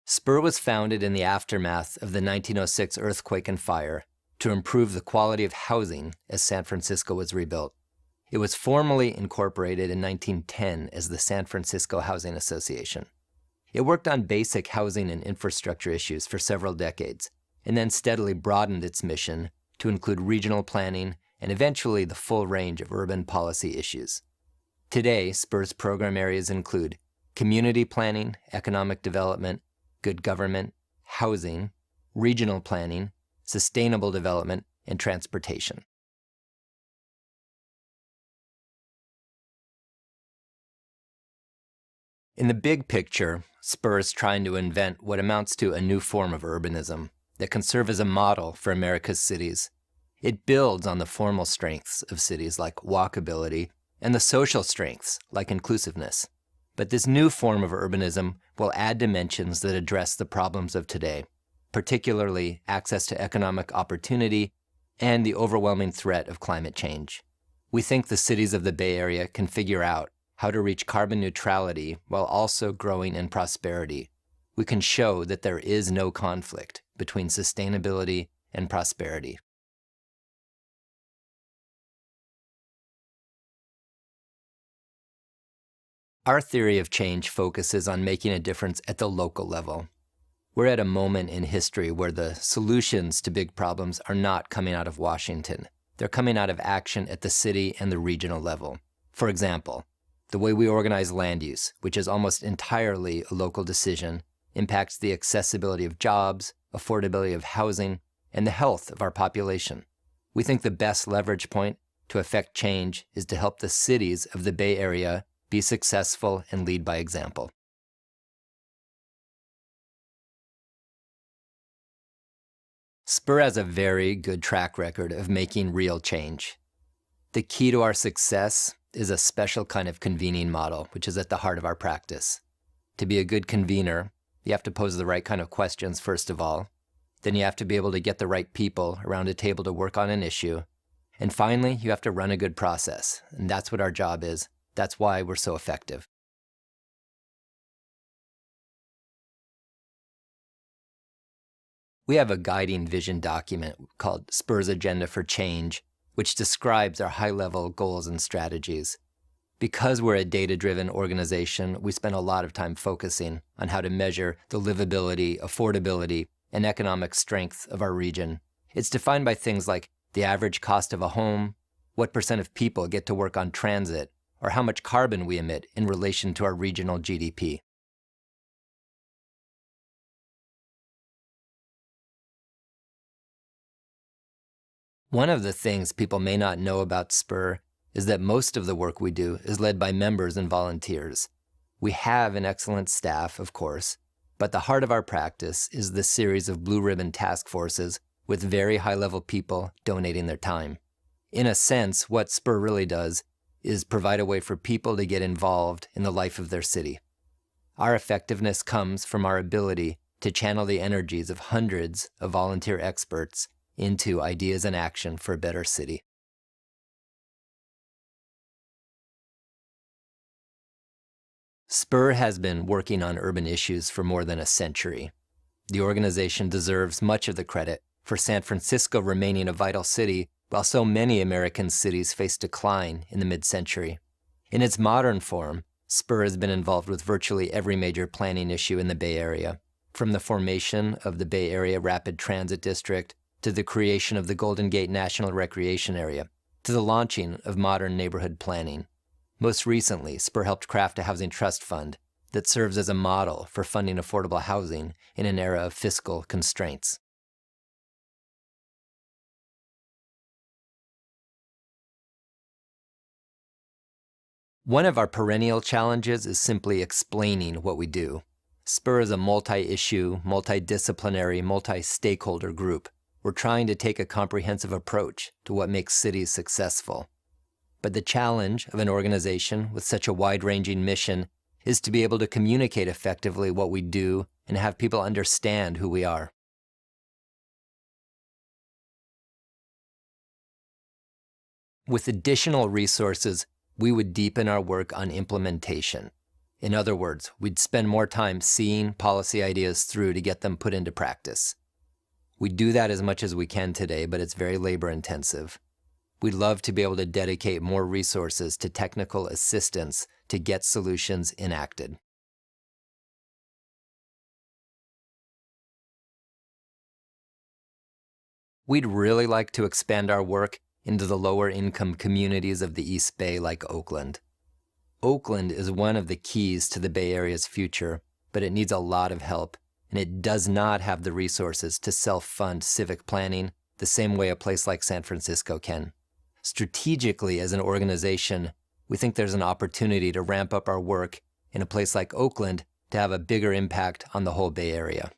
Spur was founded in the aftermath of the 1906 earthquake and fire to improve the quality of housing as San Francisco was rebuilt. It was formally incorporated in 1910 as the San Francisco Housing Association. It worked on basic housing and infrastructure issues for several decades, and then steadily broadened its mission to include regional planning and eventually the full range of urban policy issues. Today, Spur's program areas include community planning, economic development, good government, housing, regional planning, sustainable development, and transportation. In the big picture, Spur is trying to invent what amounts to a new form of urbanism that can serve as a model for America's cities. It builds on the formal strengths of cities like walkability and the social strengths like inclusiveness. But this new form of urbanism will add dimensions that address the problems of today, particularly access to economic opportunity and the overwhelming threat of climate change. We think the cities of the Bay Area can figure out how to reach carbon neutrality while also growing in prosperity. We can show that there is no conflict between sustainability and prosperity. Our theory of change focuses on making a difference at the local level. We're at a moment in history where the solutions to big problems are not coming out of Washington. They're coming out of action at the city and the regional level. For example, the way we organize land use, which is almost entirely a local decision, impacts the accessibility of jobs, affordability of housing, and the health of our population. We think the best leverage point to affect change is to help the cities of the Bay Area be successful and lead by example. Spur has a very good track record of making real change. The key to our success is a special kind of convening model, which is at the heart of our practice. To be a good convener, you have to pose the right kind of questions first of all. Then you have to be able to get the right people around a table to work on an issue. And finally, you have to run a good process. And that's what our job is. That's why we're so effective. We have a guiding vision document called Spur's Agenda for Change, which describes our high-level goals and strategies. Because we're a data-driven organization, we spend a lot of time focusing on how to measure the livability, affordability, and economic strength of our region. It's defined by things like the average cost of a home, what % of people get to work on transit, or how much carbon we emit in relation to our regional GDP. One of the things people may not know about Spur is that most of the work we do is led by members and volunteers. We have an excellent staff, of course, but the heart of our practice is this series of blue ribbon task forces with very high-level people donating their time. In a sense, what Spur really does is provide a way for people to get involved in the life of their city. Our effectiveness comes from our ability to channel the energies of hundreds of volunteer experts into ideas and action for a better city. Spur has been working on urban issues for more than a century. The organization deserves much of the credit for San Francisco remaining a vital city while so many American cities face decline in the mid-century. In its modern form, Spur has been involved with virtually every major planning issue in the Bay Area, from the formation of the Bay Area Rapid Transit District to the creation of the Golden Gate National Recreation Area, to the launching of modern neighborhood planning. Most recently, Spur helped craft a housing trust fund that serves as a model for funding affordable housing in an era of fiscal constraints. One of our perennial challenges is simply explaining what we do. Spur is a multi-issue, multidisciplinary, multi-stakeholder group. We're trying to take a comprehensive approach to what makes cities successful. But the challenge of an organization with such a wide-ranging mission is to be able to communicate effectively what we do and have people understand who we are. With additional resources, we would deepen our work on implementation. In other words, we'd spend more time seeing policy ideas through to get them put into practice. We do that as much as we can today, but it's very labor intensive. We'd love to be able to dedicate more resources to technical assistance to get solutions enacted. We'd really like to expand our work into the lower income communities of the East Bay like Oakland. Oakland is one of the keys to the Bay Area's future, but it needs a lot of help, and it does not have the resources to self-fund civic planning the same way a place like San Francisco can. Strategically, as an organization, we think there's an opportunity to ramp up our work in a place like Oakland to have a bigger impact on the whole Bay Area.